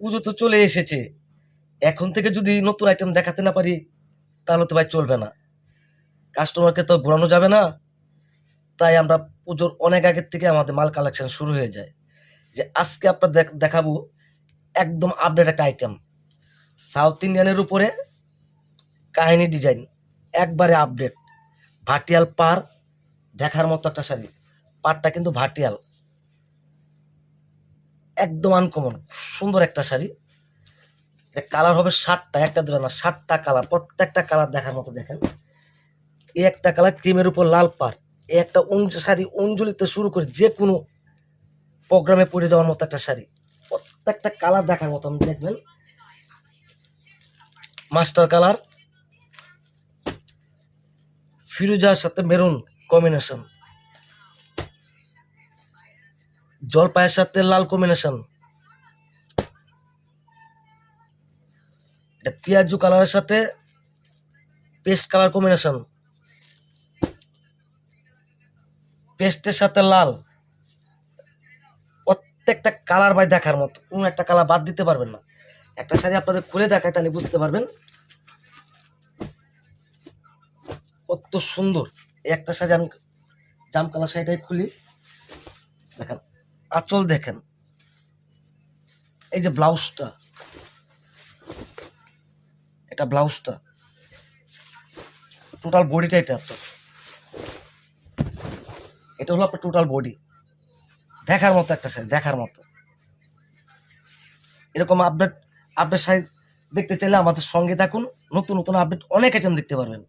পুজো তো চলে এসেছে, এখন থেকে যদি নতুন আইটেম দেখাতে না পারি তাহলে তো ভাই চলবে না, কাস্টমারকে তো ঘোরানো যাবে না। তাই আমরা পুজোর অনেক আগের থেকে আমাদের মাল কালেকশন শুরু হয়ে যায়, যে আজকে আপনার দেখাবো একদম আপডেট একটা আইটেম, সাউথ ইন্ডিয়ানের উপরে কাহিনী ডিজাইন, একবারে আপডেট, ভাটিয়াল পার, দেখার মতো একটা শাড়ি। পাটটা কিন্তু ভাটিয়াল, একদম আনকমন, সুন্দর একটা শাড়ি। কালার হবে 7টা, একটা দুটো না, 7টা কালার, প্রত্যেকটা কালার দেখার মতো। দেখেন, এই একটা কালার ক্রিমের উপর লাল পার, এই একটা শাড়ি অঞ্জলিতে শুরু করে যে কোনো প্রোগ্রামে পরে যাওয়ার মতো একটা শাড়ি, প্রত্যেকটা কালার দেখার মতো। আপনি দেখবেন মাস্টার কালার, ফিরোজার সাথে মেরুন কম্বিনেশন, জলপাইয়ের সাথে লাল কম্বিনেশন, এটা পেঁয়াজু কালারের সাথে পেস্ট কালার কম্বিনেশন, পেস্টের সাথে লাল, প্রত্যেকটা কালার ভাই দেখার মতো, কোনো একটা কালার বাদ দিতে পারবেন না। একটা শাড়ি আপনাদের খুলে দেখায় তাহলে বুঝতে পারবেন কত সুন্দর। এই একটা শাড়ি আমি জাম কালার শাড়িটাই খুলি, দেখেন আঁচল দেখেন, এই যে ব্লাউজটা, এটা ব্লাউজটা, টোটাল বডিটা এটা আপনার, এটা হলো আপনার টোটাল বডি। দেখার মতো একটা শাড়ি, দেখার মতো। এরকম আপডেট আপডেট শাড়ি দেখতে চাইলে আমাদের সঙ্গে থাকুন, নতুন নতুন আপডেট অনেক আইটেম দেখতে পারবেন।